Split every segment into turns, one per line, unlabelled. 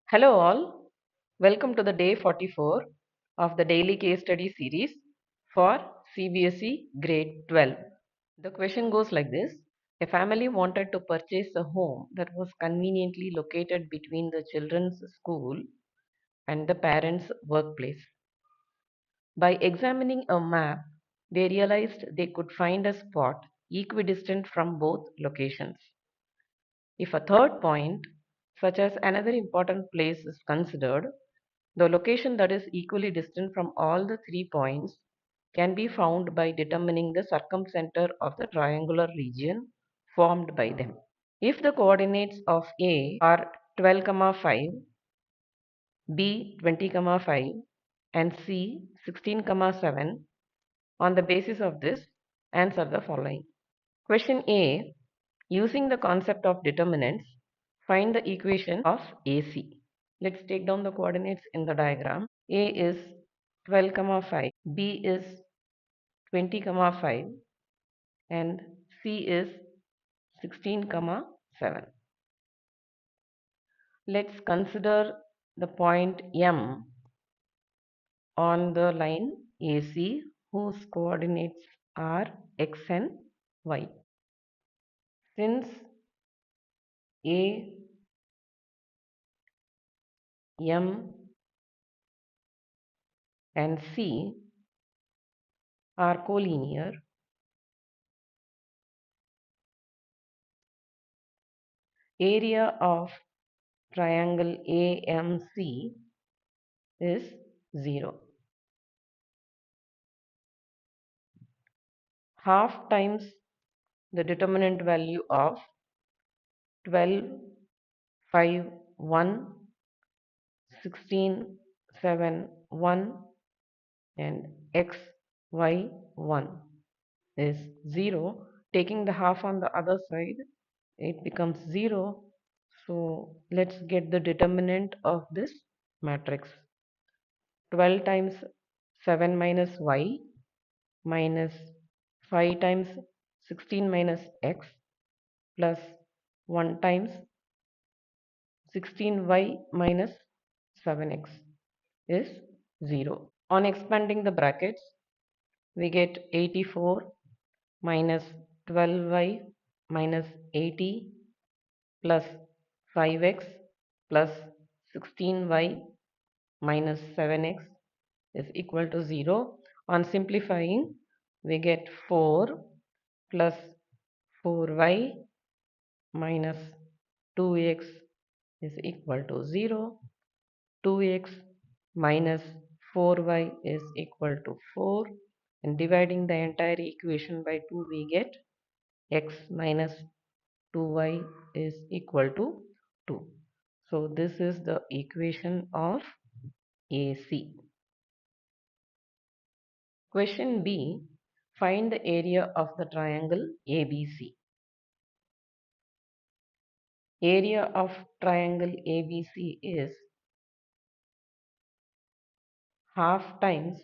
Hello, all. Welcome to the day 44 of the daily case study series for CBSE Grade 12. The question goes like this. A family wanted to purchase a home that was conveniently located between the children's school and the parents' workplace. By examining a map, they realized they could find a spot equidistant from both locations. If a third point, such as another important place, is considered, the location that is equally distant from all the 3 points can be found by determining the circumcenter of the triangular region formed by them. If the coordinates of A are 12, 5, B 20, 5, and C 16, 7, on the basis of this, answer the following. Question A. Using the concept of determinants, find the equation of AC. Let's take down the coordinates in the diagram. A is 12, 5, B is 20, 5, and C is 16, 7. Let's consider the point M on the line AC whose coordinates are X and Y. Since A, M, and C are collinear, area of triangle AMC is 0. Half times the determinant value of 12, 5, 1, 16, 7, 1 and x, y, 1 is 0. Taking the half on the other side, it becomes 0. So let's get the determinant of this matrix. 12 times 7 minus y minus 5 times 16 minus x plus 1 times 16y minus 7x is 0. On expanding the brackets, we get 84 minus 12y minus 80 plus 5x plus 16y minus 7x is equal to 0. On simplifying, we get 4 plus 4y minus 2x is equal to 0. 2x minus 4y is equal to 4, and dividing the entire equation by 2 we get x minus 2y is equal to 2. So this is the equation of AC. Question B. Find the area of the triangle ABC. Area of triangle ABC is half times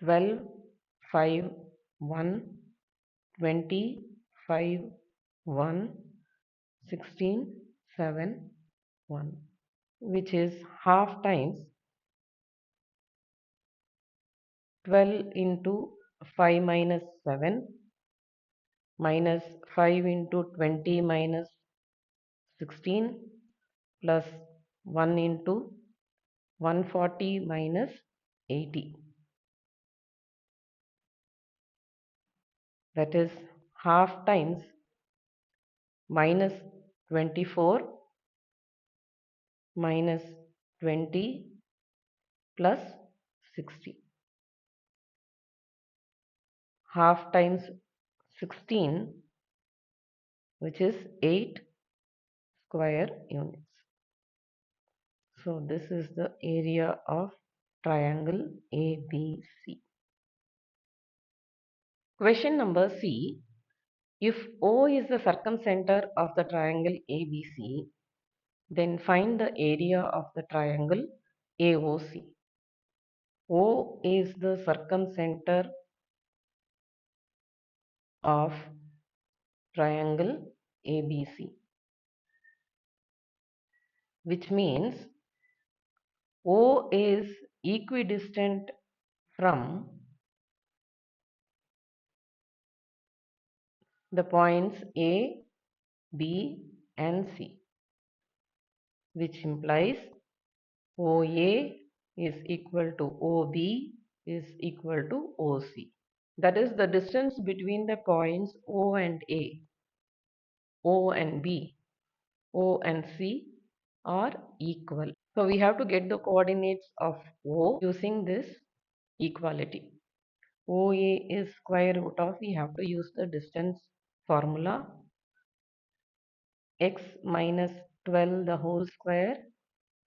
12, 5, 1, 20, 5, 1, 16, 7, 1, which is half times 12 into 5 minus 7 minus 5 into 20 minus 16 plus 1 into 140 minus 80. That is half times minus 24 minus 20 plus 60. Half times 16, which is 8 square units. So this is the area of triangle ABC. Question number C. If O is the circumcenter of the triangle ABC, then find the area of the triangle AOC. O is the circumcenter of triangle ABC. which means O is equidistant from the points A, B and C, which implies OA is equal to OB is equal to OC. That is the distance between the points O and A, O and B, O and C are equal. So we have to get the coordinates of O using this equality. OA is square root of, we have to use the distance formula, x minus 12 the whole square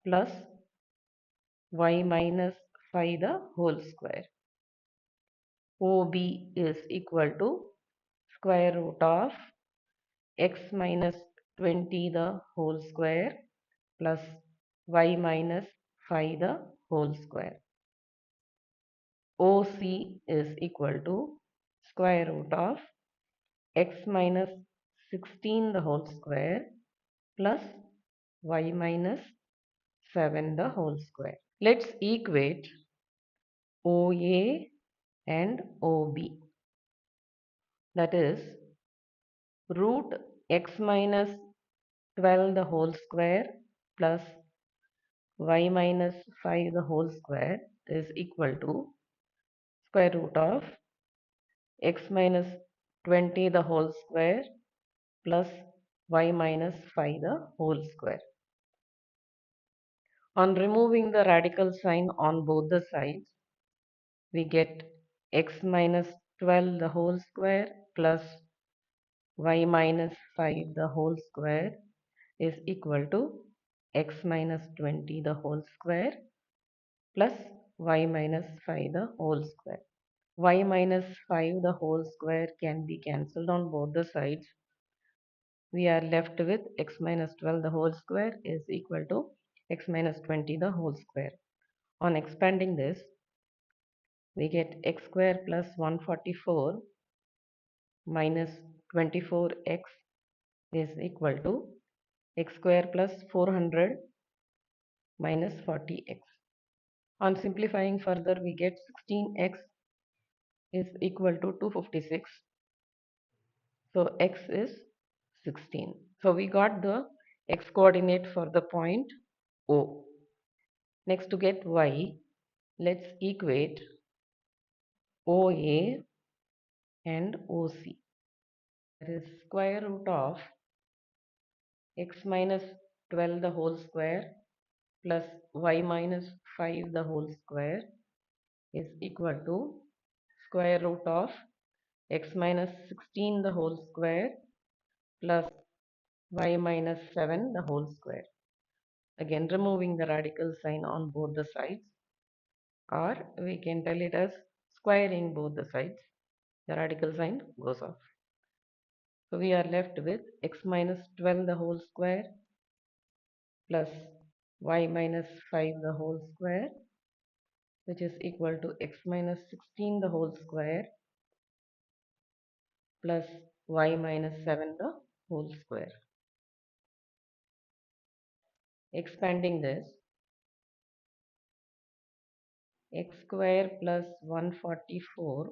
plus y minus 5 the whole square. OB is equal to square root of x minus 20 the whole square plus y minus 5 the whole square. OC is equal to square root of x minus 16 the whole square plus y minus 7 the whole square. Let's equate OA and OB. That is root x minus 12 the whole square plus y minus 5 the whole square is equal to square root of x minus 20 the whole square plus y minus 5 the whole square. On removing the radical sign on both the sides, we get x minus 12 the whole square plus y minus 5 the whole square is equal to x minus 20 the whole square plus y minus 5 the whole square. Y minus 5 the whole square can be cancelled on both the sides. We are left with x minus 12 the whole square is equal to x minus 20 the whole square. On expanding this, we get x square plus 144 minus 24x is equal to x square plus 400 minus 40x. On simplifying further, we get 16x is equal to 256. So x is 16. So we got the x coordinate for the point O. Next, to get y, let's equate OA and OC. That is square root of x minus 12 the whole square plus y minus 5 the whole square is equal to square root of x minus 16 the whole square plus y minus 7 the whole square. Again, removing the radical sign on both the sides, or we can tell it as squaring both the sides. The radical sign goes off. So we are left with x minus 12 the whole square plus y minus 5 the whole square, which is equal to x minus 16 the whole square plus y minus 7 the whole square. Expanding this, x square plus 144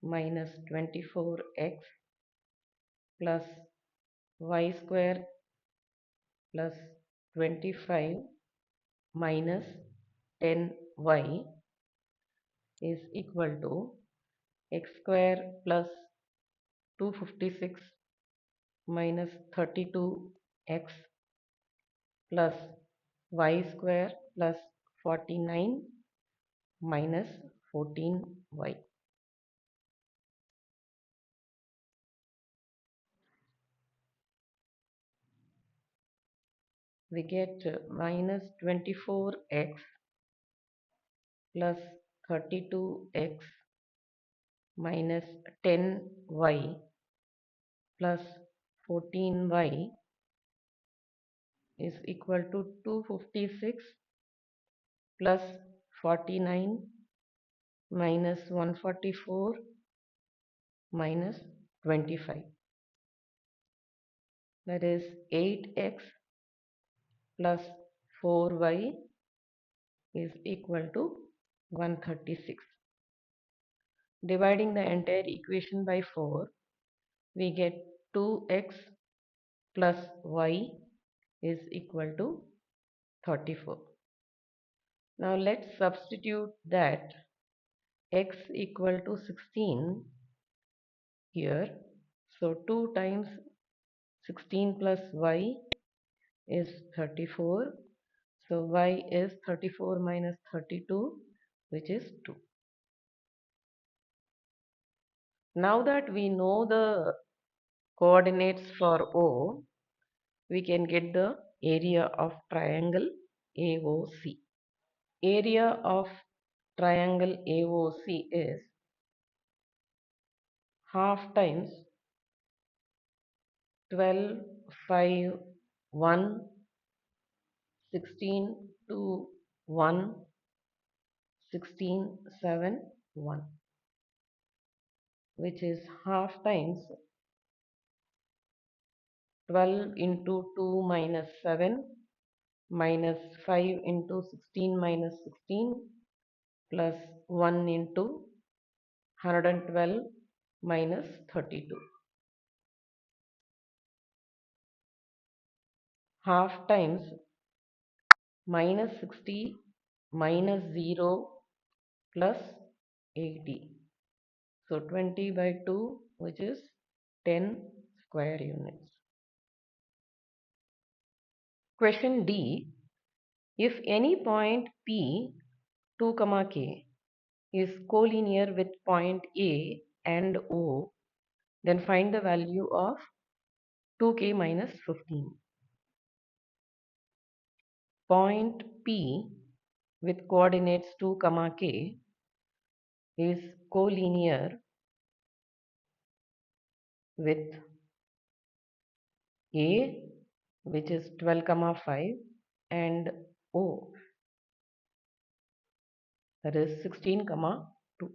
minus 24x plus y square plus 25 minus 10y is equal to x square plus 256 minus 32x plus y square plus 49 minus 14y. We get minus 24x plus 32x minus 10y plus 14y is equal to 256 plus 49 minus 144 minus 25. That is 8x plus 4y is equal to 136. Dividing the entire equation by 4, we get 2x plus y is equal to 34. Now let's substitute that x equal to 16 here. So 2 times 16 plus y is 34. So y is 34 minus 32, which is 2. Now that we know the coordinates for O, we can get the area of triangle AOC. Area of triangle AOC is half times 12, 5, 1, 16, 2, 1, 16, 7, 1, which is half times 12 into 2 minus 7 minus 5 into 16 minus 16 plus 1 into 112 minus 32. Half times minus 60 minus 0 plus 80. So 20 by 2, which is 10 square units. Question D. If any point P 2, K is collinear with point A and O, then find the value of 2k minus 15. Point P with coordinates 2, k is collinear with A, which is 12, 5, and O, that is 16, 2.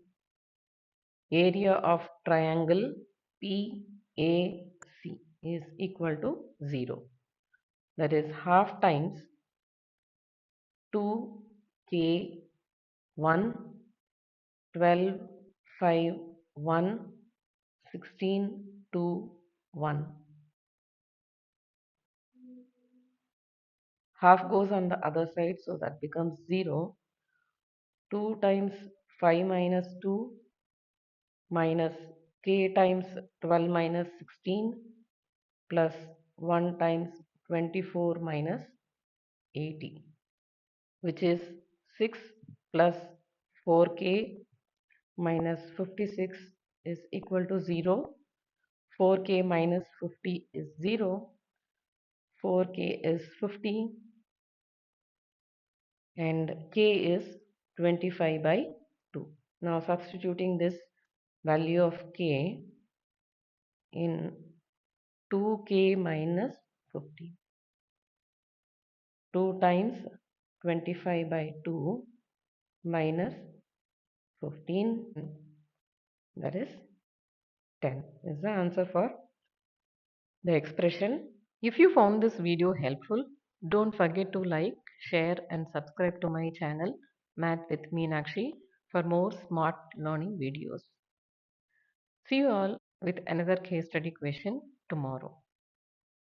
Area of triangle PAC is equal to 0. That is half times 2k1 12 5 1 16 2 1. Half goes on the other side, so that becomes 0. 2 times 5 minus 2 minus k times 12 minus 16 plus 1 times 24 minus 80, which is 6 plus 4k minus 56 is equal to 0. 4k minus 50 is 0. 4k is 50 and k is 25 by 2. Now substituting this value of k in 2k minus 50. 2 times 25 by 2 minus 15, that is 10 is the answer for the expression. If you found this video helpful, don't forget to like, share and subscribe to my channel Math with Meenakshi for more smart learning videos. See you all with another case study question tomorrow.